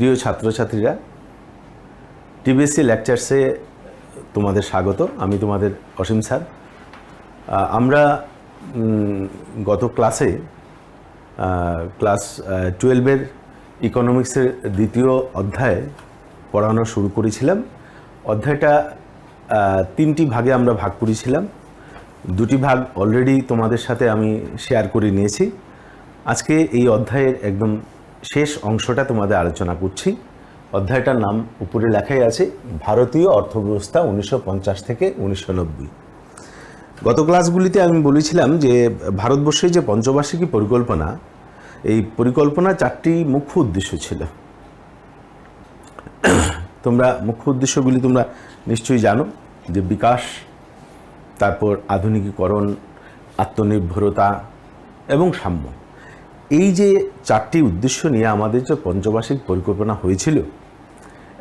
প্রিয় ছাত্রছাত্রীরা, টিবিএসসি লেকচারসে তোমাদের স্বাগত। আমি তোমাদের অসীম স্যার। আমরা গত ক্লাসে ক্লাস 12-এর ইকোনমিক্সের দ্বিতীয় অধ্যায় পড়ানো শুরু করেছিলাম। অধ্যায়টা 3টি ভাগে আমরা ভাগ করেছিলাম। 2টি ভাগ অলরেডি তোমাদের সাথে আমি শেয়ার করে নিয়েছি। আজকে এই অধ্যায়ের একদম শেষ অংশটা তোমাদের আলোচনা করছি। অধ্যায়টার নাম উপরে লেখাই আছে, ভারতীয় অর্থব্যবস্থা 1950 থেকে 1990। গত ক্লাসগুলিতে আমি বলেছিলাম যে ভারতবর্ষে যে পঞ্চবার্ষিকী পরিকল্পনা, এই পরিকল্পনার 4টি মুখ্য উদ্দেশ্য ছিল। তোমরা মুখ্য উদ্দেশ্যগুলি তোমরা নিশ্চয়ই জানো, যে বিকাশ, তারপর আধুনিকীকরণ, আত্মনির্ভরতা এবং সাম্য। এই যে 4টি উদ্দেশ্য নিয়ে আমাদের যে পঞ্চবার্ষিক পরিকল্পনা হয়েছিল,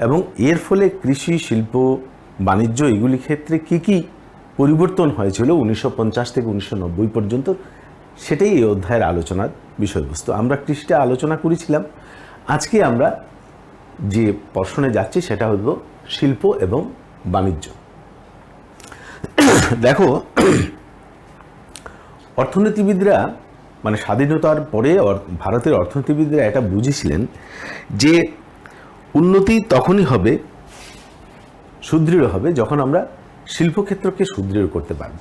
এবং এর ফলে কৃষি, শিল্প, বাণিজ্য এগুলি ক্ষেত্রে কি কি পরিবর্তন হয়েছিল 1950 থেকে 1990 পর্যন্ত, সেটাই এই অধ্যায়ের আলোচনার বিষয়বস্তু। আমরা কৃষিটা আলোচনা করেছিলাম। আজকে আমরা যে প্রশ্নে যাচ্ছি সেটা হলো শিল্প এবং বাণিজ্য। দেখো, অর্থনীতিবিদরা মানে স্বাধীনতার পরে ভারতের অর্থনীতিবিদরা এটা বুঝেছিলেন যে উন্নতি তখনই হবে, সুদৃঢ় হবে, যখন আমরা শিল্পক্ষেত্রকে সুদৃঢ় করতে পারব।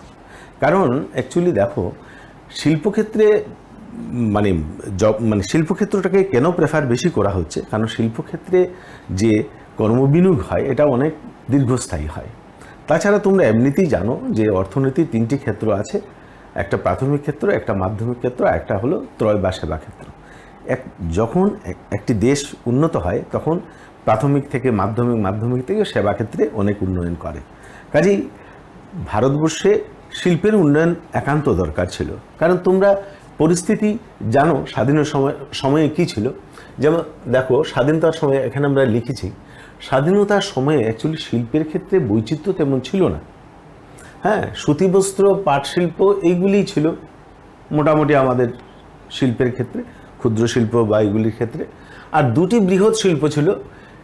কারণ অ্যাকচুয়ালি দেখো, শিল্পক্ষেত্রে মানে শিল্পক্ষেত্রটাকে কেন প্রেফার বেশি করা হচ্ছে, কারণ শিল্পক্ষেত্রে যে কর্মবিনিয়োগ হয় এটা অনেক দীর্ঘস্থায়ী হয়। তাছাড়া তোমরা এমনিতেই জানো যে অর্থনীতির 3টি ক্ষেত্র আছে, একটা প্রাথমিক ক্ষেত্র, একটা মাধ্যমিক ক্ষেত্র, একটা হলো ত্রয় বা সেবা ক্ষেত্র। যখন একটি দেশ উন্নত হয় তখন প্রাথমিক থেকে মাধ্যমিক থেকে সেবা ক্ষেত্রে অনেক উন্নয়ন করে। কাজেই ভারতবর্ষে শিল্পের উন্নয়ন একান্ত দরকার ছিল। কারণ তোমরা পরিস্থিতি জানো স্বাধীন সময়ে কি ছিল। যেমন দেখো, স্বাধীনতার সময়ে এখানে আমরা লিখেছি, স্বাধীনতার সময়ে অ্যাকচুয়ালি শিল্পের ক্ষেত্রে বৈচিত্র্য তেমন ছিল না। হ্যাঁ, সুতিবস্ত্র, পাট শিল্প এইগুলিই ছিল মোটামুটি আমাদের শিল্পের ক্ষেত্রে, ক্ষুদ্র শিল্প বা এইগুলির ক্ষেত্রে। আর 2টি বৃহৎ শিল্প ছিল,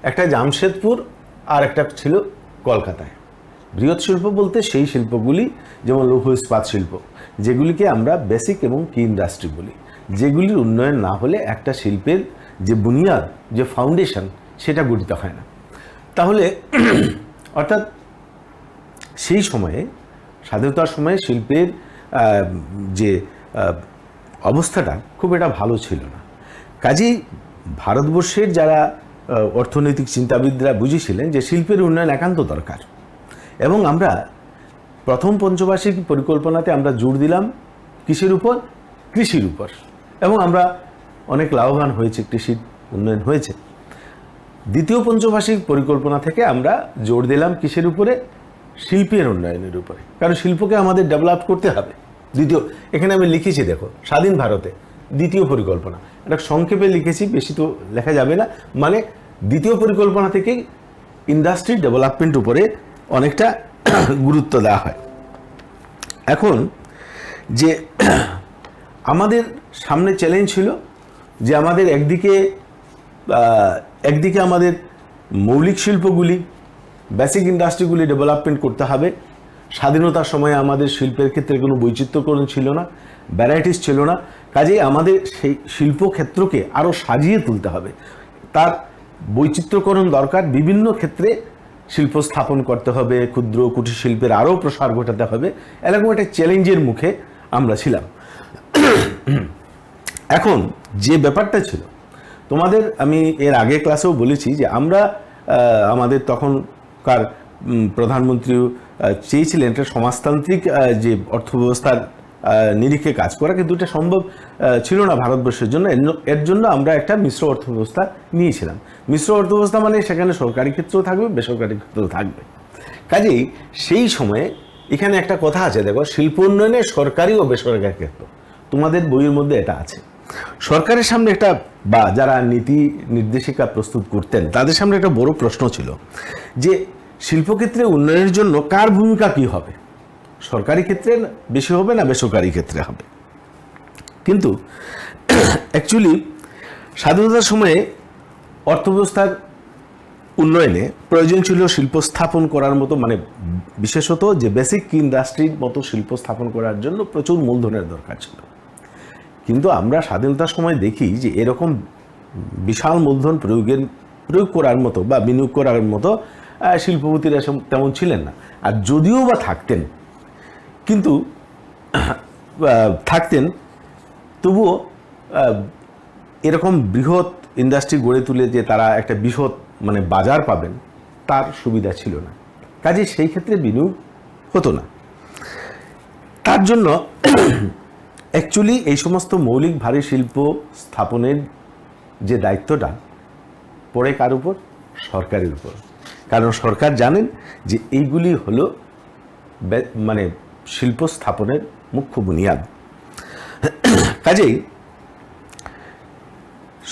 একটা জামশেদপুর আর একটা ছিল কলকাতায়। বৃহৎ শিল্প বলতে সেই শিল্পগুলি যেমন লৌহ ইস্পাত শিল্প, যেগুলিকে আমরা বেসিক এবং কি ইন্ডাস্ট্রি বলি, যেগুলির উন্নয়ন না হলে একটা শিল্পের যে বুনিয়াদ, যে ফাউন্ডেশন, সেটা গঠিত হয় না। তাহলে অর্থাৎ সেই সময়ে, স্বাধীনতার সময়ে শিল্পের যে অবস্থাটা খুব একটা ভালো ছিল না। কাজেই ভারতবর্ষের যারা অর্থনৈতিক চিন্তাবিদরা বুঝেছিলেন যে শিল্পের উন্নয়ন একান্ত দরকার। এবং আমরা প্রথম পঞ্চবার্ষিকী পরিকল্পনাতে আমরা জোর দিলাম কিসের উপর? কৃষির উপর। এবং আমরা অনেক লাভবান হয়েছে, কৃষির উন্নয়ন হয়েছে। দ্বিতীয় পঞ্চবার্ষিক পরিকল্পনা থেকে আমরা জোর দিলাম কিসের উপরে? শিল্পের উন্নয়নের উপরে। কারণ শিল্পকে আমাদের ডেভেলপ করতে হবে। এখানে আমি লিখেছি, দেখো, স্বাধীন ভারতে দ্বিতীয় পরিকল্পনা, এটা সংক্ষেপে লিখেছি, বেশি তো লেখা যাবে না। মানে দ্বিতীয় পরিকল্পনা থেকে ইন্ডাস্ট্রি ডেভেলপমেন্ট উপরে অনেকটা গুরুত্ব দেওয়া হয়। এখন যে আমাদের সামনে চ্যালেঞ্জ ছিল যে আমাদের একদিকে আমাদের মৌলিক শিল্পগুলি, বেসিক ইন্ডাস্ট্রিগুলি ডেভেলপমেন্ট করতে হবে। স্বাধীনতার সময় আমাদের শিল্পের ক্ষেত্রে কোনো বৈচিত্র্যকরণ ছিল না, ভ্যারাইটিস ছিল না। কাজেই আমাদের সেই শিল্পক্ষেত্রকে আরও সাজিয়ে তুলতে হবে, তার বৈচিত্র্যকরণ দরকার। বিভিন্ন ক্ষেত্রে শিল্প স্থাপন করতে হবে, ক্ষুদ্র কুটির শিল্পের আরও প্রসার ঘটাতে হবে। এরকম একটা চ্যালেঞ্জের মুখে আমরা ছিলাম। এখন যে ব্যাপারটা ছিল, তোমাদের আমি এর আগে ক্লাসেও বলেছি যে আমরা আমাদের তখনকার প্রধানমন্ত্রীও চেয়েছিলেন একটা সমাজতান্ত্রিক যে অর্থব্যবস্থার নিরিখে কাজ করা, কিন্তু এটা সম্ভব ছিল না ভারতবর্ষের জন্য। এর জন্য আমরা একটা মিশ্র অর্থব্যবস্থা নিয়েছিলাম। মিশ্র অর্থব্যবস্থা মানে সেখানে সরকারি ক্ষেত্রেও থাকবে, বেসরকারি ক্ষেত্রেও থাকবে। কাজেই সেই সময়ে এখানে একটা কথা আছে, দেখো, শিল্প উন্নয়নে সরকারি ও বেসরকারি ক্ষেত্র, তোমাদের বইয়ের মধ্যে এটা আছে। সরকারের সামনে একটা, বা যারা নীতি নির্দেশিকা প্রস্তুত করতেন তাদের সামনে একটা বড় প্রশ্ন ছিল যে শিল্পক্ষেত্রে উন্নয়নের জন্য কার ভূমিকা কি হবে, সরকারি ক্ষেত্রে বেশি হবে না বেসরকারি ক্ষেত্রে হবে। কিন্তু অ্যাকচুয়ালি স্বাধীনতার সময়ে অর্থব্যবস্থার উন্নয়নে প্রয়োজন ছিল শিল্প স্থাপন করার মতো, মানে বিশেষত যে বেসিক ইন্ডাস্ট্রির মতো শিল্প স্থাপন করার জন্য প্রচুর মূলধনের দরকার ছিল। কিন্তু আমরা স্বাধীনতার সময় দেখি যে এরকম বিশাল মূলধন প্রয়োগ করার মতো বা বিনিয়োগ করার মতো শিল্পপতিরা তেমন ছিলেন না। আর যদিও বা থাকতেন, কিন্তু তবুও এরকম বৃহৎ ইন্ডাস্ট্রি গড়ে তুলে যে তারা একটা বৃহৎ মানে বাজার পাবেন তার সুবিধা ছিল না, কাজে সেই ক্ষেত্রে বিনিয়োগ হতো না। তার জন্য অ্যাকচুয়ালি এই সমস্ত মৌলিক ভারী শিল্প স্থাপনের যে দায়িত্বটা পড়ে কার উপর? সরকারের উপর। কারণ সরকার জানেন যে এইগুলি হলো মানে শিল্প স্থাপনের মুখ্য বুনিয়াদ। কাজেই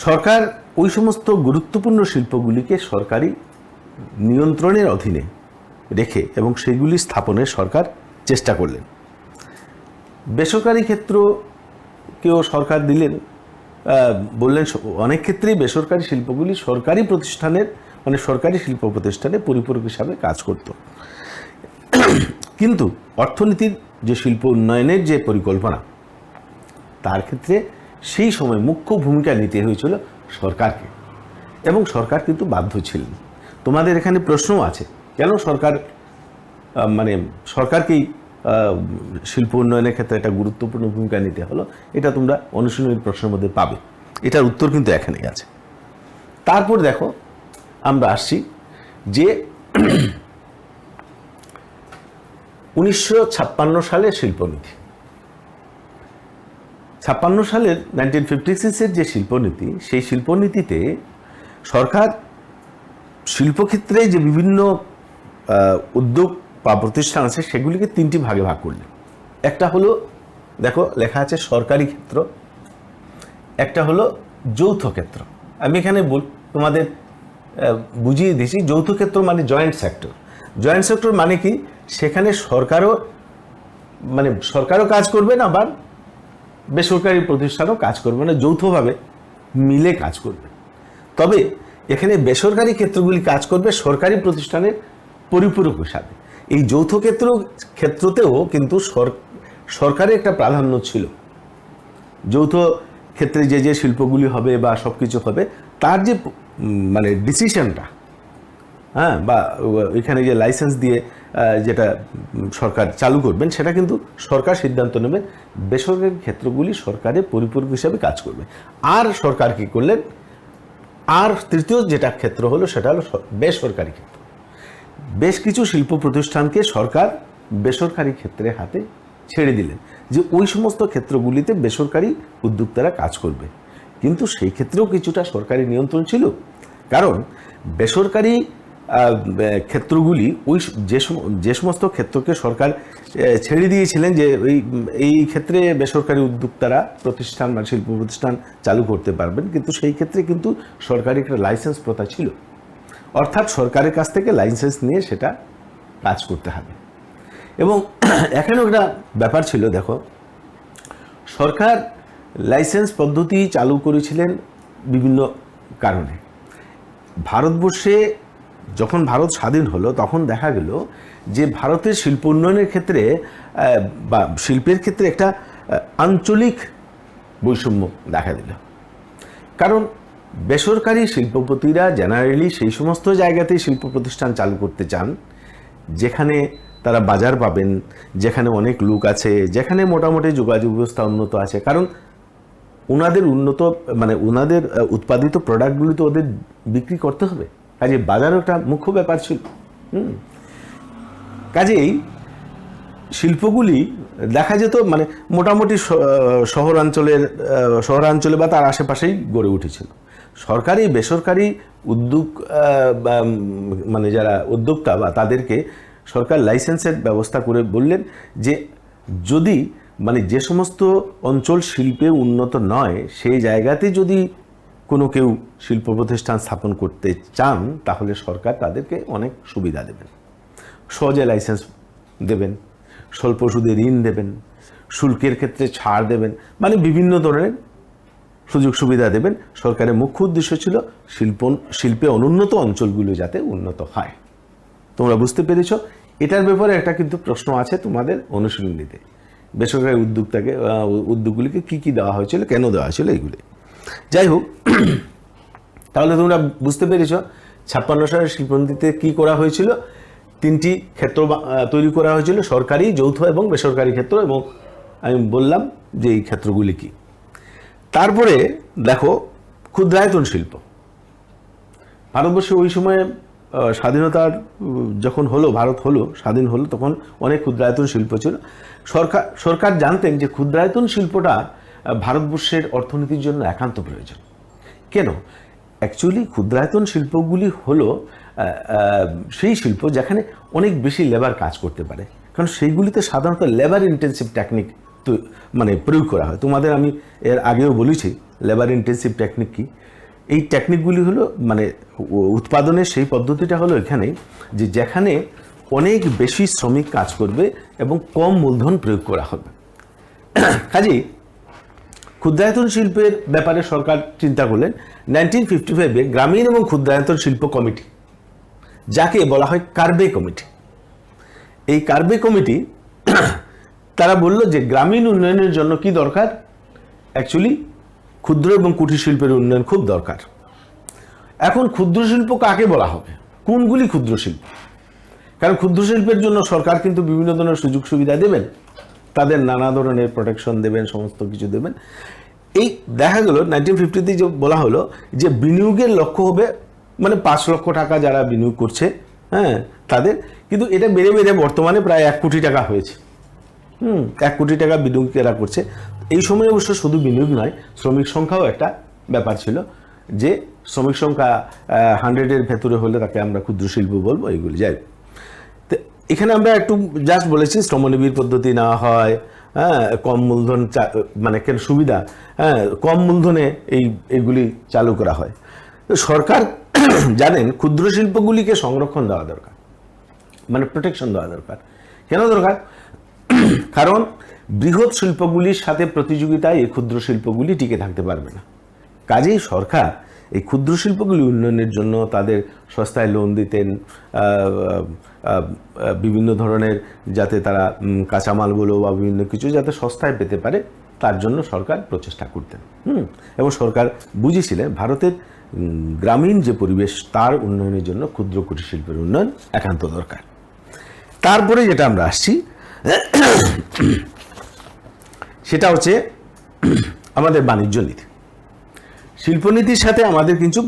সরকার ওই সমস্ত গুরুত্বপূর্ণ শিল্পগুলিকে সরকারি নিয়ন্ত্রণের অধীনে রেখে এবং সেগুলি স্থাপনের সরকার চেষ্টা করলেন। বেসরকারি ক্ষেত্রকেও সরকার দিলেন, বললেন অনেক ক্ষেত্রেই বেসরকারি শিল্পগুলি সরকারি প্রতিষ্ঠানের মানে সরকারি শিল্প প্রতিষ্ঠানে পরিপূরক হিসাবে কাজ করত। কিন্তু অর্থনীতির যে শিল্প উন্নয়নের যে পরিকল্পনা, তার ক্ষেত্রে সেই সময় মুখ্য ভূমিকা নিতে হয়েছিল সরকারকে, এবং সরকার কিন্তু বাধ্য ছিলেন। তোমাদের এখানে প্রশ্নও আছে, কেন সরকার মানে সরকারকেই শিল্প উন্নয়নের ক্ষেত্রে একটা গুরুত্বপূর্ণ ভূমিকা নিতে হলো, এটা তোমরা অনুশীলনী প্রশ্নের মধ্যে পাবে। এটার উত্তর কিন্তু এখানেই আছে। তারপর দেখো আমরা আসছি যে 1956 সালের শিল্পনীতি। 56 সালের 1956-এর যে শিল্পনীতি, সেই শিল্পনীতিতে সরকার শিল্পক্ষেত্রে যে বিভিন্ন উদ্যোগ বা প্রতিষ্ঠান আছে সেগুলিকে 3টি ভাগে ভাগ করলেন। একটা হলো, দেখো লেখা আছে সরকারি ক্ষেত্র, একটা হলো যৌথ ক্ষেত্র। আমি এখানে তোমাদের বুঝিয়ে দিয়েছি, যৌথ ক্ষেত্র মানে জয়েন্ট সেক্টর। জয়েন্ট সেক্টর মানে কি? সেখানে সরকারও কাজ করবে না, বা বেসরকারি প্রতিষ্ঠানও কাজ করবে না, যৌথভাবে মিলে কাজ করবে। তবে এখানে বেসরকারি ক্ষেত্রগুলি কাজ করবে সরকারি প্রতিষ্ঠানের পরিপূরক হিসাবে। এই যৌথ ক্ষেত্রতেও কিন্তু সরকারের একটা প্রাধান্য ছিল। যৌথ ক্ষেত্রে যে যে শিল্পগুলি হবে বা সব কিছু হবে, তার যে মানে ডিসিশনটা, হ্যাঁ, বা এখানে যে লাইসেন্স দিয়ে যেটা সরকার চালু করবেন, সেটা কিন্তু সরকার সিদ্ধান্ত নেবেন। বেসরকারি ক্ষেত্রগুলি সরকারের পরিপূরক হিসাবে কাজ করবে। আর সরকার কি করলেন? আর তৃতীয় যেটা ক্ষেত্র হলো সেটা হলো বেসরকারি ক্ষেত্র। বেশ কিছু শিল্প প্রতিষ্ঠানকে সরকার বেসরকারি ক্ষেত্রের হাতে ছেড়ে দিলেন, যে ওই সমস্ত ক্ষেত্রগুলিতে বেসরকারি উদ্যোক্তারা কাজ করবে। কিন্তু সেই ক্ষেত্রেও কিছুটা সরকারি নিয়ন্ত্রণ ছিল, কারণ বেসরকারি ক্ষেত্রগুলি ওই যে সমস্ত ক্ষেত্রকে সরকার ছেড়ে দিয়েছিলেন যে এই ক্ষেত্রে বেসরকারি উদ্যোক্তারা প্রতিষ্ঠান বা শিল্প প্রতিষ্ঠান চালু করতে পারবেন, কিন্তু সেই ক্ষেত্রে কিন্তু সরকারি একটা লাইসেন্স প্রথা ছিল। অর্থাৎ সরকারের কাছ থেকে লাইসেন্স নিয়ে সেটা কাজ করতে হবে। এবং এখানেও একটা ব্যাপার ছিল, দেখো সরকার লাইসেন্স পদ্ধতি চালু করেছিলেন বিভিন্ন কারণে। ভারতবর্ষে যখন ভারত স্বাধীন হলো, তখন দেখা গেল যে ভারতের শিল্প উন্নয়নের ক্ষেত্রে বা শিল্পের ক্ষেত্রে একটা আঞ্চলিক বৈষম্য দেখা দিল। কারণ বেসরকারি শিল্পপতিরা জেনারেলি সেই সমস্ত জায়গাতেই শিল্প প্রতিষ্ঠান চালু করতে চান যেখানে তারা বাজার পাবেন, যেখানে অনেক লোক আছে, যেখানে মোটামুটি যোগাযোগ ব্যবস্থা উন্নত আছে। কারণ ওনাদের ওনাদের উৎপাদিত প্রোডাক্টগুলি তো ওদের বিক্রি করতে হবে, কাজে বাজারও একটা মুখ্য ব্যাপার ছিল। কাজেই শিল্পগুলি দেখা যেত মোটামুটি শহরাঞ্চলে বা তার আশেপাশেই গড়ে উঠেছিল। সরকারি বেসরকারি উদ্যোগ যারা উদ্যোক্তা বা তাদেরকে সরকার লাইসেন্সের ব্যবস্থা করে বললেন যে যদি যে সমস্ত অঞ্চল শিল্পে উন্নত নয়, সেই জায়গাতে যদি কোনো কেউ শিল্প প্রতিষ্ঠান স্থাপন করতে চান, তাহলে সরকার তাদেরকে অনেক সুবিধা দেবেন। সহজে লাইসেন্স দেবেন, স্বল্প সুদে ঋণ দেবেন, শুল্কের ক্ষেত্রে ছাড় দেবেন, বিভিন্ন ধরনের সুযোগ সুবিধা দেবেন। সরকারের মুখ্য উদ্দেশ্য ছিল শিল্পে অনুন্নত অঞ্চলগুলো যাতে উন্নত হয়। তোমরা বুঝতে পেরেছ? এটার ব্যাপারে একটা কিন্তু প্রশ্ন আছে তোমাদের অনুশীলনীতে, বেসরকারি উদ্যোগগুলিকে কি দেওয়া হয়েছিল, কেন দেওয়া হয়েছিল, এইগুলি। যাই হোক, তাহলে তোমরা বুঝতে পেরেছ 56 সালের শিল্পনীতিতে কি করা হয়েছিল। 3টি ক্ষেত্র তৈরি করা হয়েছিল, সরকারি, যৌথ এবং বেসরকারি ক্ষেত্র, এবং আমি বললাম যে এই ক্ষেত্রগুলি কি। তারপরে দেখো ক্ষুদ্রায়তন শিল্প। ভারতবর্ষে ওই সময়ে স্বাধীনতার যখন ভারত স্বাধীন হলো, তখন অনেক ক্ষুদ্রায়তন শিল্প ছিল। সরকার জানতেন যে ক্ষুদ্রায়তন শিল্পটা ভারতবর্ষের অর্থনীতির জন্য একান্ত প্রয়োজন। কেন? অ্যাকচুয়ালি ক্ষুদ্রায়তন শিল্পগুলি হলো সেই শিল্প যেখানে অনেক বেশি লেবার কাজ করতে পারে, কারণ সেইগুলিতে সাধারণত লেবার ইন্টেন্সিভ টেকনিক প্রয়োগ করা হয়। তোমাদের আমি এর আগেও বলেছি লেবার ইন্টেন্সিভ টেকনিক কি। এই টেকনিকগুলি হলো উৎপাদনের সেই পদ্ধতিটা হলো এখানে যে যেখানে অনেক বেশি শ্রমিক কাজ করবে এবং কম মূলধন প্রয়োগ করা হবে। কাজেই ক্ষুদ্রায়তন শিল্পের ব্যাপারে সরকার চিন্তা করলেন 1955-এ গ্রামীণ এবং ক্ষুদ্রায়তন শিল্প কমিটি, যাকে বলা হয় কার্বে কমিটি। এই কার্বে কমিটি তারা বলল যে গ্রামীণ উন্নয়নের জন্য কি দরকার, অ্যাকচুয়ালি ক্ষুদ্র এবং কুটির শিল্পের উন্নয়ন খুব দরকার। এখন ক্ষুদ্র শিল্প কাকে বলা হবে, কোনগুলি ক্ষুদ্র শিল্প? কারণ ক্ষুদ্র শিল্পের জন্য সরকার কিন্তু বিভিন্ন ধরনের সুযোগ সুবিধা দেবেন, তাদের নানা ধরনের প্রোটেকশন দেবেন, সমস্ত কিছু দেবেন। এই দেখা গেল 1950-তে যে বলা হলো যে বিনিয়োগের লক্ষ্য হবে 5 লক্ষ টাকা যারা বিনিয়োগ করছে, হ্যাঁ, তাদের, কিন্তু এটা বেড়ে বেড়ে বর্তমানে প্রায় 1 কোটি টাকা হয়েছে। 1 কোটি টাকা বিনিয়োগ এরা করছে। এই সময় অবশ্য শুধু বিনিয়োগ নয়, শ্রমিক সংখ্যাও একটা ব্যাপার ছিল, যে শ্রমিক সংখ্যা 100-এর ভেতরে হলে তাকে আমরা ক্ষুদ্র শিল্প বলবো। এইগুলি যাই, তো এখানে আমরা একটু জাস্ট বলেছি শ্রমনিবিড় পদ্ধতি নেওয়া হয়, হ্যাঁ, কম মূলধন কেন সুবিধা, হ্যাঁ, কম মূলধনে এইগুলি চালু করা হয়। তো সরকার জানেন ক্ষুদ্র শিল্পগুলিকে সংরক্ষণ দেওয়া দরকার, প্রোটেকশন দেওয়া দরকার। কেন দরকার? কারণ বৃহৎ শিল্পগুলির সাথে প্রতিযোগিতায় এই ক্ষুদ্র শিল্পগুলি টিকে থাকতে পারবে না। কাজেই সরকার এই ক্ষুদ্র শিল্পগুলি উন্নয়নের জন্য তাদের সস্তায় লোন দিতেন, বিভিন্ন ধরনের যাতে তারা কাঁচামালগুলো বা বিভিন্ন কিছু যাতে সস্তায় পেতে পারে, তার জন্য সরকার প্রচেষ্টা করতেন। এবং সরকার বুঝেছিলেন ভারতের গ্রামীণ যে পরিবেশ, তার উন্নয়নের জন্য ক্ষুদ্র কুটির শিল্পের উন্নয়ন একান্ত দরকার। তারপরে যেটা আমরা আসছি সেটা হচ্ছে আমাদের বাণিজ্য নীতি। শিল্পনীতির সাথে আমাদের কিন্তু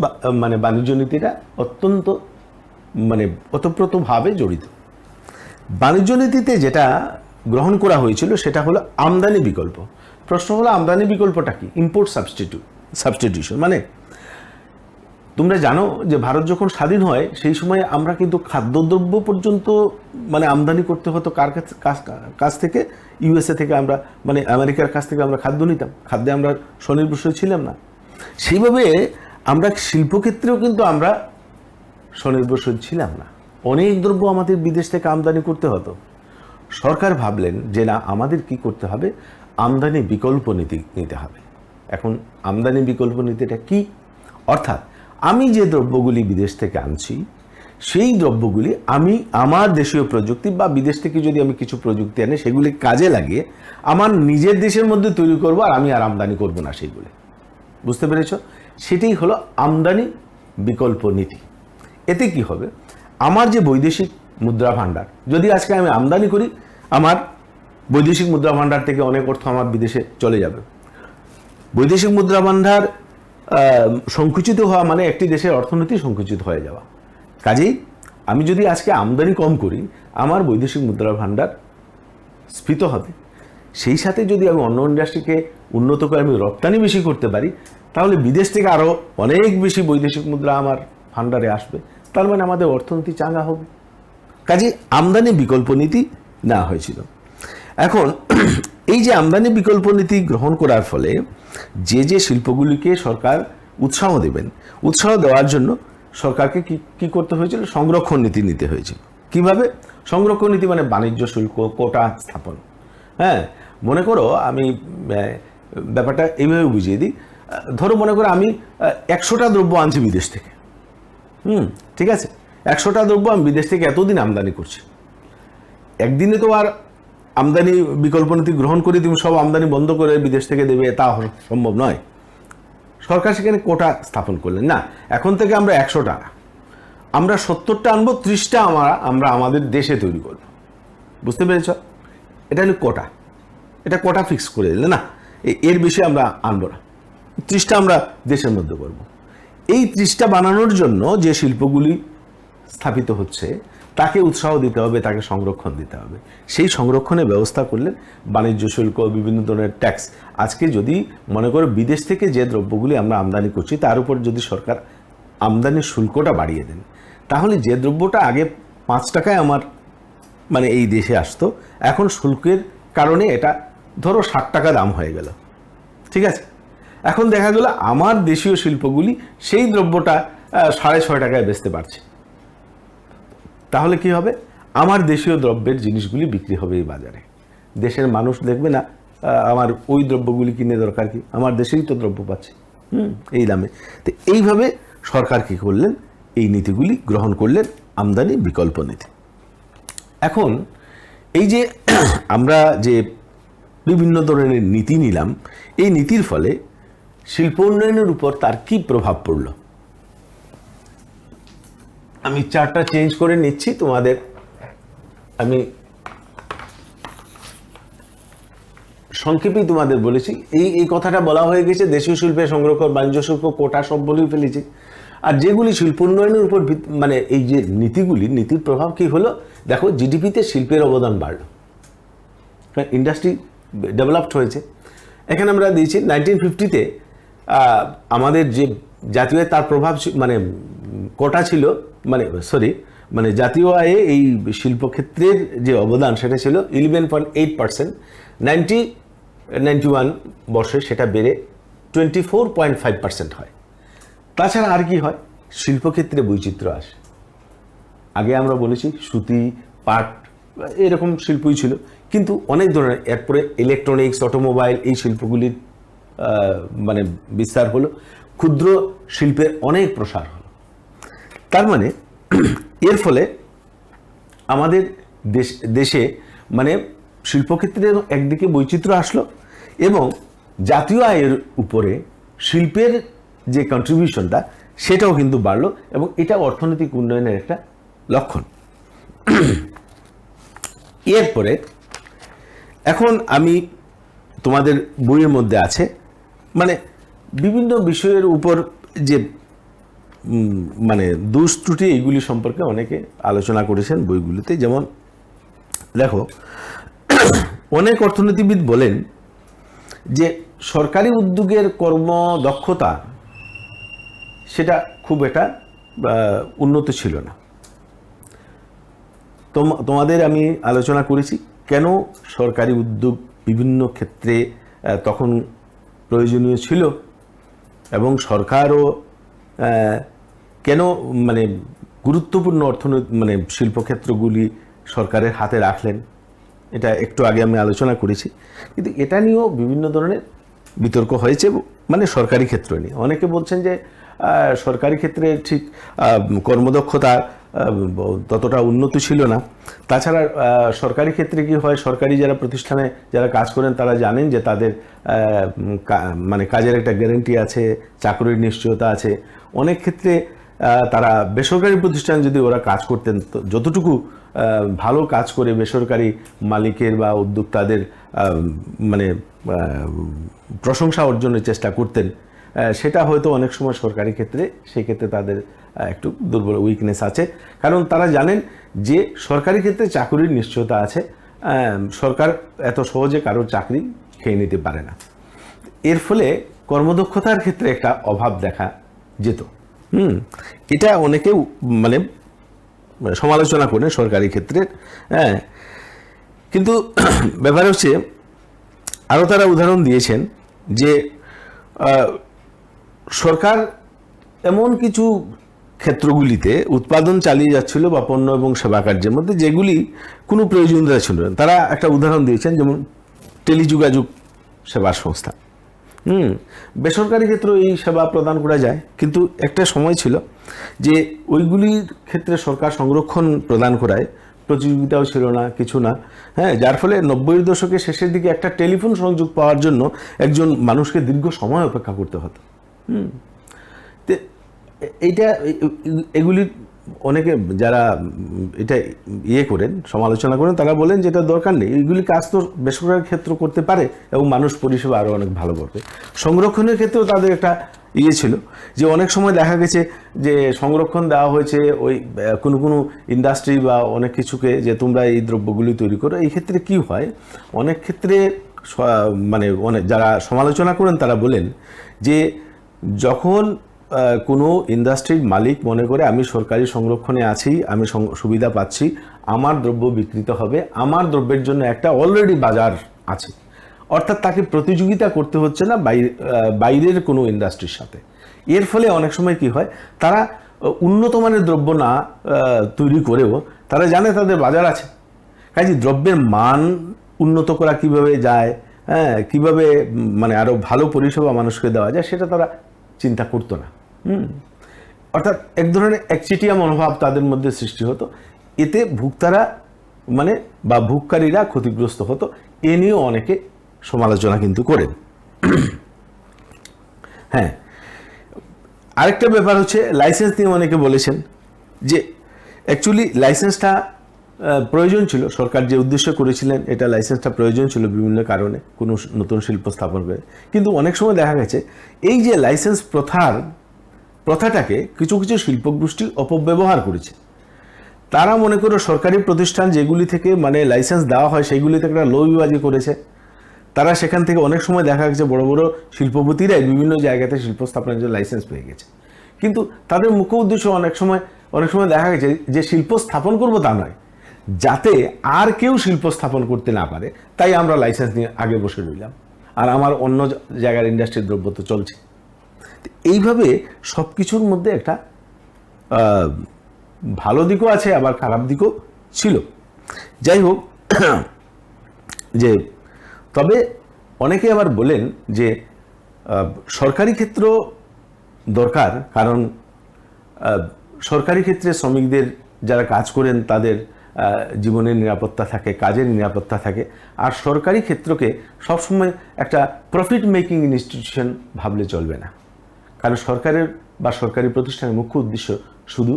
বাণিজ্য নীতিটা অত্যন্ত ওতপ্রোতভাবে জড়িত। বাণিজ্য নীতিতে যেটা গ্রহণ করা হয়েছিল সেটা হলো আমদানি বিকল্প। প্রশ্ন হলো আমদানি বিকল্পটা কি? Import substitution. তোমরা জানো যে ভারত যখন স্বাধীন হয় সেই সময় আমরা কিন্তু খাদ্যদ্রব্য পর্যন্ত আমদানি করতে হতো কার কাছ থেকে? ইউএসএ থেকে আমরা আমেরিকার কাছ থেকে আমরা খাদ্য নিতাম, খাদ্যে আমরা স্বনির্ভরশীল ছিলাম না। সেইভাবে আমরা শিল্পক্ষেত্রেও কিন্তু আমরা স্বনির্ভরশীল ছিলাম না, অনেক দ্রব্য আমাদের বিদেশ থেকে আমদানি করতে হতো। সরকার ভাবলেন যে না, আমাদের কি করতে হবে, আমদানি বিকল্প নীতি নিতে হবে। এখন আমদানি বিকল্প নীতিটা কি? অর্থাৎ আমি যে দ্রব্যগুলি বিদেশ থেকে আনছি সেই দ্রব্যগুলি আমি আমার দেশীয় প্রযুক্তি বা বিদেশ থেকে যদি আমি কিছু প্রযুক্তি আনি সেগুলি কাজে লাগিয়ে আমার নিজের দেশের মধ্যে তৈরি করব, আর আমি আর আমদানি করব না সেইগুলি। বুঝতে পেরেছ? সেটাই হলো আমদানি বিকল্প নীতি। এতে কি হবে, আমার যে বৈদেশিক মুদ্রা ভাণ্ডার, যদি আজকে আমি আমদানি করি, আমার বৈদেশিক মুদ্রা ভাণ্ডার থেকে অনেক অর্থ আমার বিদেশে চলে যাবে। বৈদেশিক মুদ্রা ভাণ্ডার সংকুচিত হওয়া মানে একটি দেশের অর্থনীতি সংকুচিত হয়ে যাওয়া। কাজেই আমি যদি আজকে আমদানি কম করি, আমার বৈদেশিক মুদ্রা ভাণ্ডার স্ফীত হবে। সেই সাথে যদি আমি অন্য ইন্ডাস্ট্রিকে উন্নত করে আমি রপ্তানি বেশি করতে পারি, তাহলে বিদেশ থেকে আরও অনেক বেশি বৈদেশিক মুদ্রা আমার ভাণ্ডারে আসবে, তার আমাদের অর্থনীতি চাঙ্গা হবে। কাজেই আমদানি বিকল্প নীতি নেওয়া হয়েছিল। এখন এই যে আমদানি বিকল্প নীতি গ্রহণ করার ফলে যে শিল্পগুলিকে সরকার উৎসাহ দেবেন, উৎসাহ দেওয়ার জন্য সরকারকে কি করতে হয়েছিল, সংরক্ষণ নীতি নিতে হয়েছিল। কিভাবে সংরক্ষণ নীতি? বাণিজ্য শুল্ক, কোটা স্থাপন। হ্যাঁ, মনে করো আমি ব্যাপারটা এইভাবে বুঝিয়ে দিই। ধরো মনে করো আমি 100টা দ্রব্য আনছি বিদেশ থেকে, ঠিক আছে, 100টা দ্রব্য আমি বিদেশ থেকে এতদিন আমদানি করছি, একদিনে তো আর আমদানি বিকল্প নীতি গ্রহণ করে তুমি সব আমদানি বন্ধ করে বিদেশ থেকে দেবে তা সম্ভব নয়। সরকার সেখানে কোটা স্থাপন করলেন, না এখন থেকে আমরা 100টা, আমরা 70টা আনবো, 30টা আমরা আমাদের দেশে তৈরি করব। বুঝতে পেরেছ? এটা হলো কোটা, এটা কোটা ফিক্স করে দিলে, না এর বেশি আমরা আনবো না, 30টা আমরা দেশের মধ্যে করব। এই 30টা বানানোর জন্য যে শিল্পগুলি স্থাপিত হচ্ছে তাকে উৎসাহ দিতে হবে, তাকে সংরক্ষণ দিতে হবে। সেই সংরক্ষণের ব্যবস্থা করলেন বাণিজ্য শুল্ক, বিভিন্ন ধরনের ট্যাক্স। আজকে যদি মনে করো বিদেশ থেকে যে দ্রব্যগুলি আমরা আমদানি করছি তার উপর যদি সরকার আমদানির শুল্কটা বাড়িয়ে দেন, তাহলে যে দ্রব্যটা আগে 5 টাকায় আমার মানে এই দেশে আসতো, এখন শুল্কের কারণে এটা ধরো 60 টাকা দাম হয়ে গেল, ঠিক আছে, এখন দেখা গেল আমার দেশীয় শিল্পগুলি সেই দ্রব্যটা 6.5 টাকায় বেচতে পারছে। তাহলে কি হবে? আমার দেশীয় দ্রব্যের জিনিসগুলি বিক্রি হবে এই বাজারে, দেশের মানুষ দেখবে না আমার ওই দ্রব্যগুলি কিনে দরকার কি, আমার দেশেই তো দ্রব্য পাচ্ছে এই দামে। তো এইভাবে সরকার কি করলেন, এই নীতিগুলি গ্রহণ করলেন, আমদানি বিকল্প নীতি। এখন এই যে আমরা যে বিভিন্ন ধরনের নীতি নিলাম, এই নীতির ফলে শিল্প উন্নয়নের উপর তার কি প্রভাব পড়ল, আমি চার্টটা চেঞ্জ করে নিচ্ছি তোমাদের। আমি সংক্ষেপেই তোমাদের বলেছি, এই কথাটা বলা হয়ে গেছে, দেশীয় শিল্পের সংরক্ষণ, বাণিজ্য শুল্ক, কোটা সব বলেই ফেলেছি। আর যেগুলি শিল্প উন্নয়নের উপর মানে এই যে নীতির প্রভাব কি হলো, দেখো জিডিপিতে শিল্পের অবদান বাড়লো, ইন্ডাস্ট্রি ডেভেলপড হয়েছে। এখানে আমরা দিয়েছি 1950-তে আমাদের যে জাতীয় তার প্রভাব মানে কোটা ছিল, মানে জাতীয় আয়ে এই শিল্পক্ষেত্রের যে অবদান সেটা ছিল 11.8%, 1991 বর্ষে সেটা বেড়ে 24.5% হয়। তাছাড়া আর কি হয়, শিল্পক্ষেত্রে বৈচিত্র্য আসে। আগে আমরা বলেছি সুতি, পাট এরকম শিল্পই ছিল, কিন্তু অনেক ধরনের, এরপরে ইলেকট্রনিক্স, অটোমোবাইল এই শিল্পগুলির মানে বিস্তার হলো, ক্ষুদ্র শিল্পের অনেক প্রসার হলো। তার মানে এর ফলে আমাদের দেশে মানে শিল্পক্ষেত্রে একদিকে বৈচিত্র্য আসলো এবং জাতীয় আয়ের উপরে শিল্পের যে কন্ট্রিবিউশনটা সেটাও কিন্তু বাড়লো, এবং এটা অর্থনৈতিক উন্নয়নের একটা লক্ষণ। এরপরে এখন আমি তোমাদের বইয়ের মধ্যে আছে মানে বিভিন্ন বিষয়ের উপর যে মানে দোষ ত্রুটি এইগুলি সম্পর্কে অনেকে আলোচনা করেছেন বইগুলিতে। যেমন দেখো, অনেক অর্থনীতিবিদ বলেন যে সরকারি উদ্যোগের কর্মদক্ষতা সেটা খুব একটা উন্নত ছিল না। তোমাদের আমি আলোচনা করেছি কেন সরকারি উদ্যোগ বিভিন্ন ক্ষেত্রে তখন প্রয়োজনীয় ছিল, এবং সরকারও কেন মানে গুরুত্বপূর্ণ মানে শিল্পক্ষেত্রগুলি সরকারের হাতে রাখলেন, এটা একটু আগে আমি আলোচনা করেছি। কিন্তু এটা নিয়েও বিভিন্ন ধরনের বিতর্ক হয়েছে, মানে সরকারি ক্ষেত্র নিয়ে। অনেকে বলছেন যে সরকারি ক্ষেত্রে ঠিক কর্মদক্ষতা ততটা উন্নত ছিল না। তাছাড়া সরকারি ক্ষেত্রে কি হয়, সরকারি যারা প্রতিষ্ঠানে যারা কাজ করেন তারা জানেন যে তাদের মানে কাজের একটা গ্যারেন্টি আছে, চাকরির নিশ্চয়তা আছে। অনেক ক্ষেত্রে তারা বেসরকারি প্রতিষ্ঠান যদি ওরা কাজ করতেন, যতটুকু ভালো কাজ করে বেসরকারি মালিকের বা উদ্যোক্তাদের মানে প্রশংসা অর্জনের চেষ্টা করতেন, সেটা হয়তো অনেক সময় সরকারি ক্ষেত্রে সেই ক্ষেত্রে তাদের একটু দুর্বল উইকনেস আছে। কারণ তারা জানেন যে সরকারি ক্ষেত্রে চাকরির নিশ্চয়তা আছে, সরকার এত সহজে কারোর চাকরি খেয়ে নিতে পারে না। এর ফলে কর্মদক্ষতার ক্ষেত্রে একটা অভাব দেখা যেত। এটা অনেকে মানে সমালোচনা করেন সরকারি ক্ষেত্রে। হ্যাঁ, কিন্তু ব্যাপার হচ্ছে আরও তারা উদাহরণ দিয়েছেন যে সরকার এমন কিছু ক্ষেত্রগুলিতে উৎপাদন চালিয়ে যাচ্ছিল বা পণ্য এবং সেবা কার্যের মধ্যে যেগুলি কোনো প্রয়োজনীয়তা ছিল না। তারা একটা উদাহরণ দিয়েছেন, যেমন টেলিযোগাযোগ সেবা সংস্থা, বেসরকারি ক্ষেত্রে এই সেবা প্রদান করা যায়, কিন্তু একটা সময় ছিল যে ওইগুলির ক্ষেত্রে সরকার সংরক্ষণ প্রদান করায় প্রতিযোগিতাও ছিল না, কিছু না। হ্যাঁ, যার ফলে 90-এর দশকের শেষের দিকে একটা টেলিফোন সংযোগ পাওয়ার জন্য একজন মানুষকে দীর্ঘ সময় অপেক্ষা করতে হতো। তো এইটা এগুলি অনেকে যারা এটা করেন, সমালোচনা করেন, তারা বলেন যে এটা দরকার নেই, এইগুলি কাজ তো বেসরকারি ক্ষেত্র করতে পারে এবং মানুষ পরিষেবা আরও অনেক ভালো করবে। সংরক্ষণের ক্ষেত্রেও তাদের একটা ছিল যে অনেক সময় দেখা গেছে যে সংরক্ষণ দেওয়া হয়েছে ওই কোনো ইন্ডাস্ট্রি বা অনেক কিছুকে, যে তোমরা এই দ্রব্যগুলি তৈরি করো। এই ক্ষেত্রে কি হয়, অনেক ক্ষেত্রে মানে অনেক যারা সমালোচনা করেন তারা বলেন যে যখন কোনো ইন্ডাস্ট্রির মালিক মনে করে আমি সরকারি সংরক্ষণে আছি, আমি সুবিধা পাচ্ছি, আমার দ্রব্য বিক্রিত হবে, আমার দ্রব্যের জন্য একটা অলরেডি বাজার আছে, অর্থাৎ তাকে প্রতিযোগিতা করতে হচ্ছে না বাইরের কোনো ইন্ডাস্ট্রির সাথে। এর ফলে অনেক সময় কি হয়, তারা উন্নত মানের দ্রব্য না তৈরি করেও তারা জানে তাদের বাজার আছে, কাজে দ্রব্যের মান উন্নত করা কিভাবে যায়, হ্যাঁ, কীভাবে মানে আরও ভালো পরিষেবা মানুষকে দেওয়া যায়, সেটা তারা চিন্তা করতো না। অর্থাৎ এক ধরনের একচেটিয়া মনোভাব তাদের মধ্যে সৃষ্টি হতো। এতে ভোক্তারা মানে বা ভোগকারীরা ক্ষতিগ্রস্ত হতো। এ নিয়েও অনেকে সমালোচনা কিন্তু করেন। হ্যাঁ, আরেকটা ব্যাপার হচ্ছে লাইসেন্স নিয়ে অনেকে বলেছেন যে অ্যাকচুয়ালি লাইসেন্সটা প্রয়োজন ছিল, সরকার যে উদ্দেশ্য করেছিলেন এটা লাইসেন্সটা প্রয়োজন ছিল বিভিন্ন কারণে, কোনো নতুন শিল্প স্থাপন করে। কিন্তু অনেক সময় দেখা গেছে এই যে লাইসেন্স প্রথাটাকে কিছু কিছু শিল্পগোষ্ঠী অপব্যবহার করেছে। তারা মনে করো সরকারি প্রতিষ্ঠান যেগুলি থেকে মানে লাইসেন্স দেওয়া হয় সেগুলি থেকে একটা লবিবাজি করেছে। তারা সেখান থেকে অনেক সময় দেখা গেছে বড় বড় শিল্পপতিরাই বিভিন্ন জায়গাতে শিল্প স্থাপনের জন্য লাইসেন্স পেয়ে গেছে, কিন্তু তাদের মুখ্য উদ্দেশ্য অনেক সময় দেখা গেছে যে শিল্প স্থাপন করবো তা নয়, যাতে আর কেউ শিল্প স্থাপন করতে না পারে, তাই আমরা লাইসেন্স নিয়ে আগে বসে রইলাম, আর আমার অন্য জায়গার ইন্ডাস্ট্রির দ্রব্য তো চলছে। এইভাবে সব কিছুর মধ্যে একটা ভালো দিকও আছে, আবার খারাপ দিকও ছিল। যাই হোক, যে তবে অনেকে আবার বলেন যে সরকারি ক্ষেত্র দরকার, কারণ সরকারি ক্ষেত্রে শ্রমিকদের যারা কাজ করেন তাদের জীবনের নিরাপত্তা থাকে, কাজের নিরাপত্তা থাকে। আর সরকারি ক্ষেত্রকে সবসময় একটা প্রফিট মেকিং ইনস্টিটিউশন ভাবলে চলবে না, কারণ সরকারের বা সরকারি প্রতিষ্ঠানের মুখ্য উদ্দেশ্য শুধু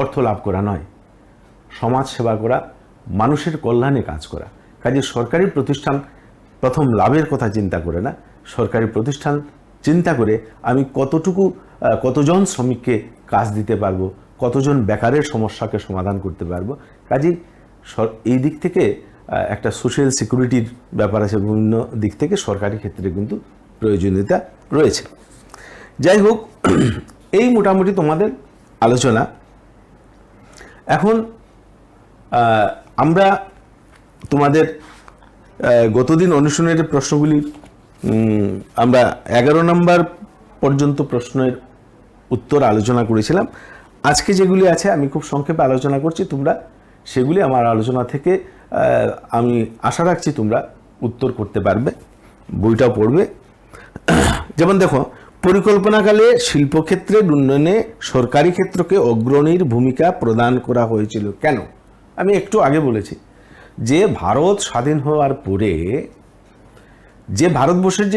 অর্থ লাভ করা নয়, সমাজ সেবা করা, মানুষের কল্যাণে কাজ করা। কাজে সরকারি প্রতিষ্ঠান প্রথম লাভের কথা চিন্তা করে না, সরকারি প্রতিষ্ঠান চিন্তা করে আমি কতজন শ্রমিককে কাজ দিতে পারবো, কতজন বেকারের সমস্যাকে সমাধান করতে পারবো। কাজেই এই দিক থেকে একটা সোশ্যাল সিকিউরিটির ব্যাপার আছে, বিভিন্ন দিক থেকে সরকারি ক্ষেত্রে কিন্তু প্রয়োজনীয়তা রয়েছে। যাই হোক, এই মোটামুটি তোমাদের আলোচনা। এখন আমরা তোমাদের গতদিন অনুশীলনের প্রশ্নগুলি আমরা 11 নম্বর পর্যন্ত প্রশ্নের উত্তর আলোচনা করেছিলাম। আজকে যেগুলি আছে আমি খুব সংক্ষেপে আলোচনা করছি, তোমরা সেগুলি আমার আলোচনা থেকে আমি আশা রাখছি তোমরা উত্তর করতে পারবে, বইটাও পড়বে। যেমন দেখো, পরিকল্পনাকালে শিল্পক্ষেত্রের উন্নয়নে সরকারি ক্ষেত্রকে অগ্রণীর ভূমিকা প্রদান করা হয়েছিল কেন? আমি একটু আগে বলেছি যে ভারত স্বাধীন হওয়ার পরে যে ভারতবর্ষের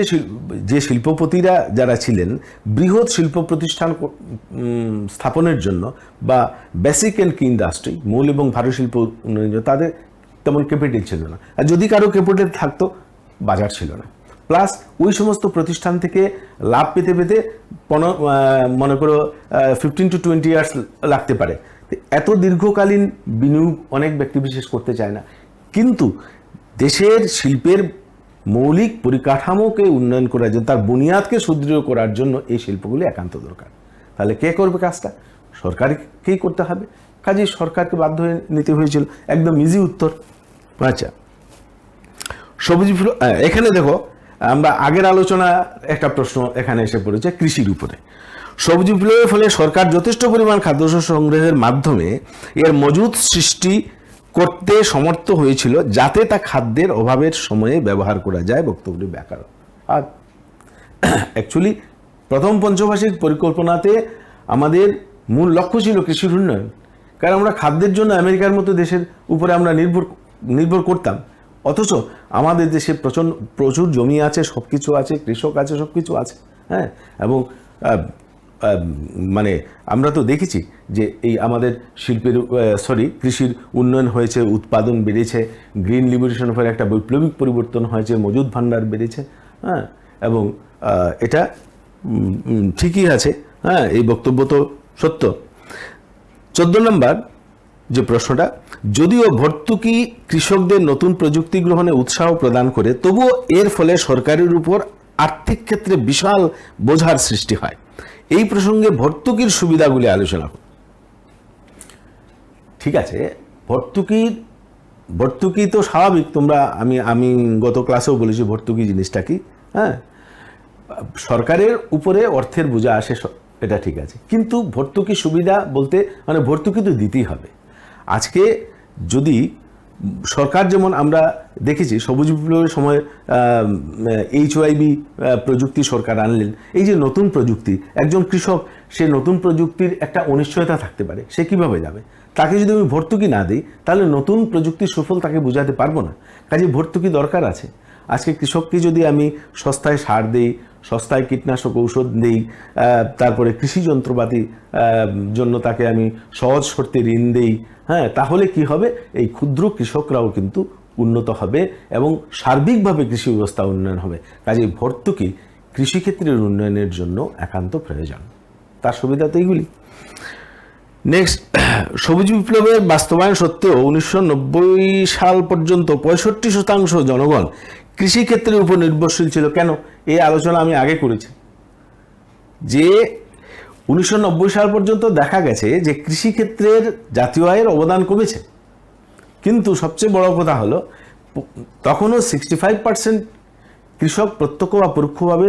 যে শিল্পপতিরা যারা ছিলেন, বৃহৎ শিল্প প্রতিষ্ঠান স্থাপনের জন্য বা বেসিক অ্যান্ড কি ইন্ডাস্ট্রি, মূল এবং ভারী শিল্প উন্নয়নের জন্য তাদের তেমন ক্যাপিটাল ছিল না। আর যদি কারো ক্যাপিটাল থাকতো, বাজার ছিল না। প্লাস ওই সমস্ত প্রতিষ্ঠান থেকে লাভ পেতে মনে করো 15 to 20 ইয়ার্স লাগতে পারে। এত দীর্ঘকালীন বিনিয়োগ অনেক ব্যক্তি বিশেষ করতে চায় না, কিন্তু দেশের শিল্পের মৌলিক পরিকাঠামোকে উন্নয়ন করার জন্য, তার বুনিয়াদকে সুদৃঢ় করার জন্য এই শিল্পগুলি একান্ত দরকার। তাহলে কে করবে কাজটা? সরকারকেই করতে হবে। কাজেই সরকারকে বাধ্য হয়ে নিতে হয়েছিল। একদম ইজি উত্তর। আচ্ছা, সবুজ এখানে দেখো, আমরা আগের আলোচনা একটা প্রশ্ন এখানে এসে পড়েছে কৃষির উপরে। সবুজ বিপ্লবের ফলে সরকার যথেষ্ট পরিমাণ খাদ্যশস্য সংগ্রহের মাধ্যমে এর মজুদ সৃষ্টি করতে সমর্থ হয়েছিল, যাতে তা খাদ্যের অভাবের সময়ে ব্যবহার করা যায়। বক্তব্যটি ব্যাকরণ। আর অ্যাকচুয়ালি প্রথম পঞ্চবার্ষিক পরিকল্পনাতে আমাদের মূল লক্ষ্য ছিল কৃষির উন্নয়ন, কারণ আমরা খাদ্যের জন্য আমেরিকার মতো দেশের উপরে আমরা নির্ভর করতাম, অথচ আমাদের দেশে প্রচুর জমি আছে, সব কিছু আছে, কৃষক আছে, সব কিছু আছে। হ্যাঁ, এবং মানে আমরা তো দেখেছি যে এই আমাদের কৃষির উন্নয়ন হয়েছে, উৎপাদন বেড়েছে, গ্রিন লিবারেশন ফলে একটা বৈপ্লবিক পরিবর্তন হয়েছে, মজুদ ভাণ্ডার বেড়েছে। হ্যাঁ, এবং এটা ঠিকই আছে। হ্যাঁ, এই বক্তব্য তো সত্য। 14 নম্বর যে প্রশ্নটা, যদিও ভর্তুকি কৃষকদের নতুন প্রযুক্তি গ্রহণে উৎসাহ প্রদান করে, তবুও এর ফলে সরকারের উপর আর্থিক ক্ষেত্রে বিশাল বোঝার সৃষ্টি হয়। এই প্রসঙ্গে ভর্তুকির সুবিধাগুলি আলোচনা করুন। ঠিক আছে, ভর্তুকি তো স্বাভাবিক, আমি গত ক্লাসেও বলেছি ভর্তুকি জিনিসটা কি। হ্যাঁ, সরকারের উপরে অর্থের বোঝা আসে, এটা ঠিক আছে, কিন্তু ভর্তুকি সুবিধা বলতে মানে ভর্তুকি তো দিতেই হবে। আজকে যদি সরকার, যেমন আমরা দেখেছি সবুজ বিপ্লবের সময় HYB প্রযুক্তি সরকার আনলেন, এই যে নতুন প্রযুক্তি, একজন কৃষক সে নতুন প্রযুক্তির একটা অনিশ্চয়তা থাকতে পারে, সে কিভাবে যাবে? তাকে যদি আমি ভর্তুকি না দিই তাহলে নতুন প্রযুক্তির সুফল তাকে বোঝাতে পারবো না, কাজে ভর্তুকি দরকার আছে। আজকে কৃষককে যদি আমি সস্তায় সার দেই, সস্তায় কীটনাশক ঔষধ দেই, তারপরে কৃষি যন্ত্রপাতি জন্য তাকে আমি সহজ শর্তে ঋণ দেই, হ্যাঁ, তাহলে কি হবে? এই ক্ষুদ্র কৃষকরাও কিন্তু উন্নত হবে এবং সার্বিকভাবে কৃষি ব্যবস্থা উন্নয়ন হবে। কাজেই ভর্তুকি কৃষিক্ষেত্রের উন্নয়নের জন্য একান্ত প্রয়োজন। তার সুবিধা তো এইগুলি। নেক্সট, সবুজ বিপ্লবের বাস্তবায়ন সত্ত্বেও 1990 সাল পর্যন্ত 65% জনগণ কৃষিক্ষেত্রের উপর নির্ভরশীল ছিল। কেন? এই আলোচনা আমি আগে করেছি যে 1990 সাল পর্যন্ত দেখা গেছে যে কৃষিক্ষেত্রের জাতীয় আয়ের অবদান কমেছে, কিন্তু সবচেয়ে বড় কথা হলো তখনও 65% কৃষক প্রত্যক্ষ বা পরোক্ষভাবে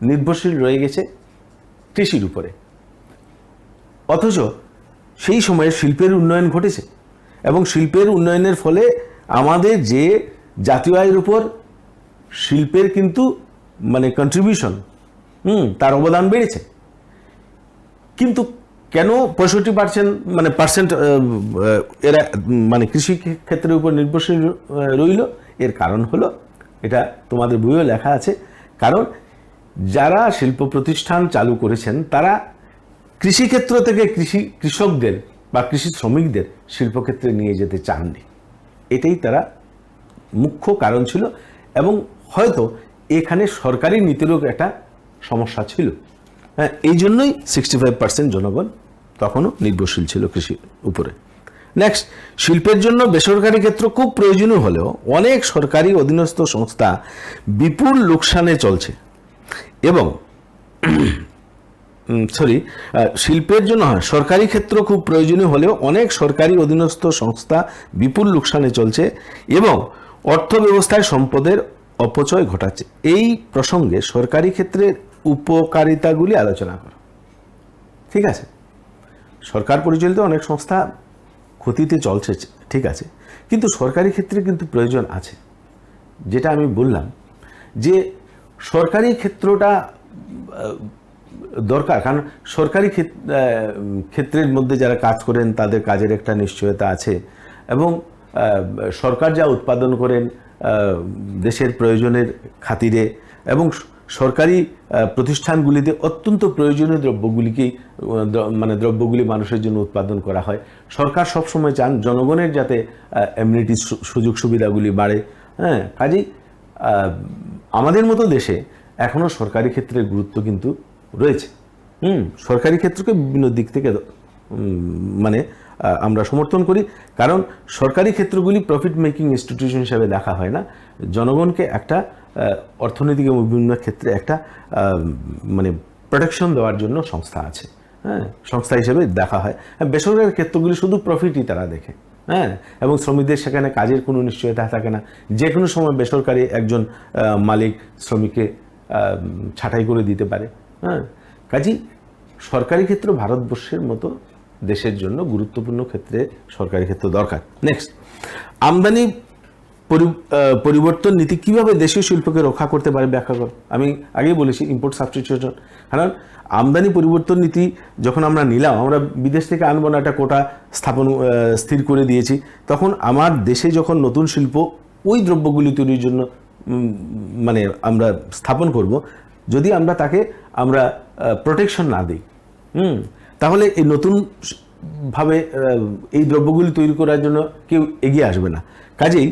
নির্ভরশীল রয়ে গেছে কৃষির উপরে। অথচ সেই সময়ে শিল্পের উন্নয়ন ঘটেছে এবং শিল্পের উন্নয়নের ফলে আমাদের যে জাতীয় আয়ের উপর শিল্পের কিন্তু মানে কন্ট্রিবিউশন, তার অবদান বেড়েছে। কিন্তু কেন 65% মানে পার্সেন্ট এরা মানে কৃষি ক্ষেত্রের উপর নির্ভরশীল রইল? এর কারণ হলো, এটা তোমাদের বইও লেখা আছে, কারণ যারা শিল্প প্রতিষ্ঠান চালু করেছেন তারা কৃষিক্ষেত্র থেকে কৃষকদের বা কৃষি শ্রমিকদের শিল্পক্ষেত্রে নিয়ে যেতে চাননি। এটাই তারা মুখ্য কারণ ছিল, এবং হয়তো এখানে সরকারি নীতিরও একটা সমস্যা ছিল। হ্যাঁ, এই জন্যই 65% জনগণ তখনও নির্ভরশীল ছিল কৃষির উপরে। নেক্সট, শিল্পের জন্য বেসরকারি ক্ষেত্র খুব প্রয়োজনীয় হলেও অনেক সরকারি অধীনস্থ সংস্থা বিপুল লোকসানে চলছে এবং শিল্পের জন্য সরকারি ক্ষেত্র খুব প্রয়োজনীয় হলেও অনেক সরকারি অধীনস্থ সংস্থা বিপুল লোকসানে চলছে এবং অর্থ ব্যবস্থায় সম্পদের অপচয় ঘটাচ্ছে। এই প্রসঙ্গে সরকারি ক্ষেত্রের উপকারিতাগুলি আলোচনা করো। ঠিক আছে, সরকার পরিচালিত অনেক সংস্থা ক্ষতিতে চলছে, ঠিক আছে, কিন্তু সরকারি ক্ষেত্রে কিন্তু প্রয়োজন আছে। যেটা আমি বললাম যে সরকারি ক্ষেত্রটা দরকার, কারণ সরকারি ক্ষেত্রের মধ্যে যারা কাজ করেন তাদের কাজের একটা নিশ্চয়তা আছে, এবং সরকার যা উৎপাদন করেন দেশের প্রয়োজনের খাতিরে, এবং সরকারি প্রতিষ্ঠানগুলিতে অত্যন্ত প্রয়োজনীয় দ্রব্যগুলি মানুষের জন্য উৎপাদন করা হয়। সরকার সবসময় চান জনগণের যাতে এমনিটি সুযোগ সুবিধাগুলি বাড়ে। হ্যাঁ, কাজেই আমাদের মতো দেশে এখনও সরকারি ক্ষেত্রের গুরুত্ব কিন্তু রয়েছে। সরকারি ক্ষেত্রকে বিভিন্ন দিক থেকে মানে আমরা সমর্থন করি, কারণ সরকারি ক্ষেত্রগুলি প্রফিট মেকিং ইনস্টিটিউশন হিসাবে দেখা হয় না, জনগণকে একটা অর্থনৈতিক এবং বিভিন্ন ক্ষেত্রে একটা মানে প্রোটেকশন দেওয়ার জন্য সংস্থা আছে। হ্যাঁ, সংস্থা হিসেবে দেখা হয়। বেসরকারি ক্ষেত্রগুলি শুধু প্রফিটই তারা দেখে। হ্যাঁ, এবং শ্রমিকদের সেখানে কাজের কোনো নিশ্চয়তা থাকে না, যে কোনো সময় বেসরকারি একজন মালিক শ্রমিককে ছাঁটাই করে দিতে পারে। হ্যাঁ, কাজেই সরকারি ক্ষেত্র ভারতবর্ষের মতো দেশের জন্য গুরুত্বপূর্ণ ক্ষেত্রে সরকারি ক্ষেত্র দরকার। নেক্সট, আমদানি পরিবর্তন নীতি কিভাবে দেশীয় শিল্পকে রক্ষা করতে পারে ব্যাখ্যা করো। আমি আগেই বলেছি ইম্পোর্ট সাবস্টিটিউশন, কারণ আমদানি পরিবর্তন নীতি যখন আমরা নিলাম, আমরা বিদেশ থেকে আনবো না, একটা কোটা স্থির করে দিয়েছি, তখন আমার দেশে যখন নতুন শিল্প ওই দ্রব্যগুলি তৈরির জন্য মানে আমরা স্থাপন করব, যদি আমরা তাকে প্রোটেকশন না দিই, তাহলে এই নতুন ভাবে এই দ্রব্যগুলি তৈরি করার জন্য কেউ এগিয়ে আসবে না। কাজেই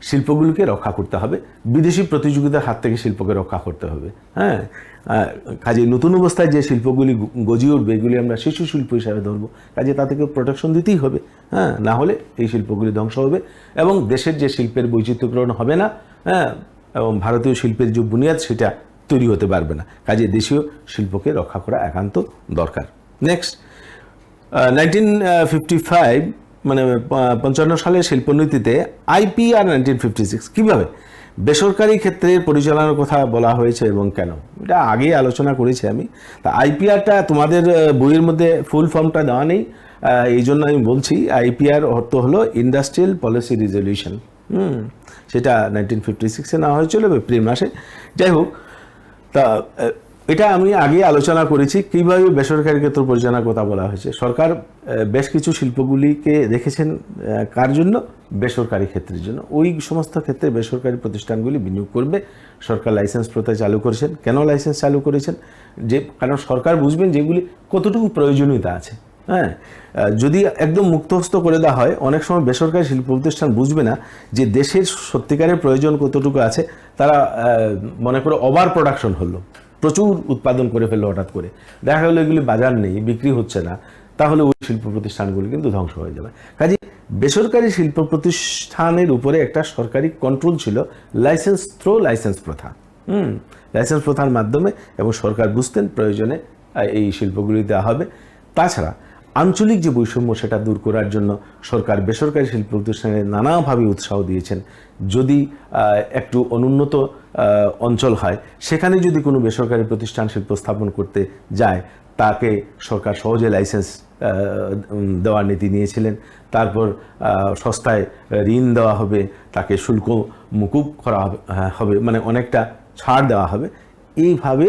শিল্পগুলিকে রক্ষা করতে হবে, বিদেশি প্রতিযোগিতার হাত থেকে শিল্পকে রক্ষা করতে হবে। হ্যাঁ, কাজেই নতুন অবস্থায় যে শিল্পগুলি গজিয়ে উঠবে এগুলি আমরা শিশু শিল্প হিসাবে ধরবো, কাজে তাদেরকে প্রোটেকশন দিতেই হবে। হ্যাঁ, না হলে এই শিল্পগুলি ধ্বংস হবে এবং দেশের যে শিল্পের বৈচিত্র্যকরণ হবে না, হ্যাঁ, এবং ভারতীয় শিল্পের যে বুনিয়াদ সেটা তৈরি হতে পারবে না। কাজে দেশীয় শিল্পকে রক্ষা করা একান্ত দরকার। নেক্সট, 1955 মানে 55 সালের শিল্পনীতিতে IPR 1956 কিভাবে বেসরকারি ক্ষেত্রে পরিচালনার কথা বলা হয়েছে এবং কেন, এটা আগেই আলোচনা করেছি আমি। তা IPRটা তোমাদের বইয়ের মধ্যে ফুল ফর্মটা দেওয়া নেই, এই জন্য আমি বলছি। IPR অর্থ হলো ইন্ডাস্ট্রিয়াল পলিসি রেজলিউশন। সেটা 1956-এ নেওয়া হয়েছিল এপ্রিল মাসে। যাই হোক, তা এটা আমি আগে আলোচনা করেছি কিভাবে বেসরকারি ক্ষেত্র পরিচালনার কথা বলা হয়েছে। সরকার বেশ কিছু শিল্পগুলিকে রেখেছেন কার জন্য? বেসরকারি ক্ষেত্রের জন্য। ওই সমস্ত ক্ষেত্রে বেসরকারি প্রতিষ্ঠানগুলি বিনিয়োগ করবে। সরকার লাইসেন্স প্রথা চালু করেছেন। কেন লাইসেন্স চালু করেছেন? কারণ সরকার বুঝবেন যেগুলি কতটুকু প্রয়োজনীয়তা আছে। হ্যাঁ, যদি একদম মুক্তহস্ত করে দেওয়া হয়, অনেক সময় বেসরকারি শিল্প প্রতিষ্ঠান বুঝবে না যে দেশের সত্যিকারের প্রয়োজন কতটুকু আছে। তারা মনে করে ওভার প্রোডাকশন হলো, প্রচুর উৎপাদন করে ফেললো, হঠাৎ করে দেখা গেলো এগুলি বাজার নেই, বিক্রি হচ্ছে না, তাহলে ওই শিল্প প্রতিষ্ঠানগুলি কিন্তু ধ্বংস হয়ে যাবে। কাজে বেসরকারি শিল্প প্রতিষ্ঠানের উপরে একটা সরকারি কন্ট্রোল ছিল, লাইসেন্স প্রথা। লাইসেন্স প্রথার মাধ্যমে, এবং সরকার বুঝতেন প্রয়োজনে এই শিল্পগুলি দেওয়া হবে। তাছাড়া আঞ্চলিক যে বৈষম্য সেটা দূর করার জন্য সরকার বেসরকারি শিল্প প্রতিষ্ঠানে নানাভাবে উৎসাহ দিয়েছেন। যদি একটু অনুন্নত অঞ্চল হয়, সেখানে যদি কোনো বেসরকারি প্রতিষ্ঠান শিল্প স্থাপন করতে যায়, তাকে সরকার সহজে লাইসেন্স দেওয়ার নীতি নিয়েছিলেন। তারপর সস্তায় ঋণ দেওয়া হবে, তাকে শুল্ক মুকুব করা হবে, মানে অনেকটা ছাড় দেওয়া হবে। এইভাবে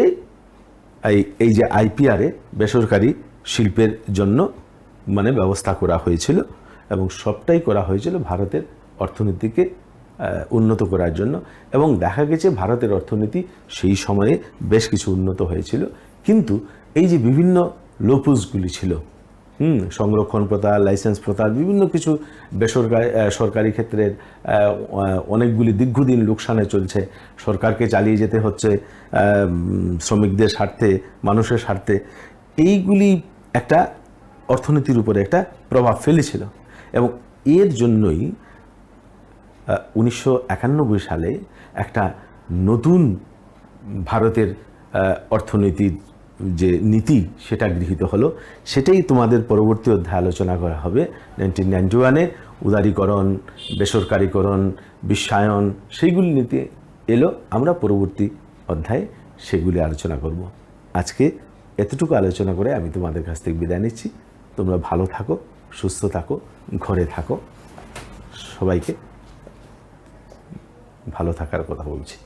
এই যে IPR-এ বেসরকারি শিল্পের জন্য মানে ব্যবস্থা করা হয়েছিল, এবং সবটাই করা হয়েছিল ভারতের অর্থনীতিকে উন্নত করার জন্য। এবং দেখা গেছে ভারতের অর্থনীতি সেই সময়ে বেশ কিছু উন্নত হয়েছিল। কিন্তু এই যে বিভিন্ন লোপসগুলি ছিল, সংরক্ষণ প্রথা, লাইসেন্স প্রথা, বিভিন্ন কিছু সরকারি ক্ষেত্রের অনেকগুলি দীর্ঘদিন লোকসানে চলছে, সরকারকে চালিয়ে যেতে হচ্ছে শ্রমিকদের স্বার্থে, মানুষের স্বার্থে। এইগুলি একটা অর্থনীতির উপরে একটা প্রভাব ফেলেছিল, এবং এর জন্যই 1991 সালে একটা নতুন ভারতের অর্থনীতির যে নীতি সেটা গৃহীত হলো। সেটাই তোমাদের পরবর্তী অধ্যায়ে আলোচনা করা হবে। 1991-এ উদারীকরণ, বেসরকারীকরণ, বিশ্বায়ন, সেইগুলি নীতি এলো। আমরা পরবর্তী অধ্যায়ে সেগুলি আলোচনা করব। আজকে এতটুকু আলোচনা করে আমি তোমাদের কাছ থেকে বিদায় নিচ্ছি। তোমরা ভালো থাকো, সুস্থ থাকো, ঘরে থাকো। সবাইকে ভালো থাকার কথা বলছি।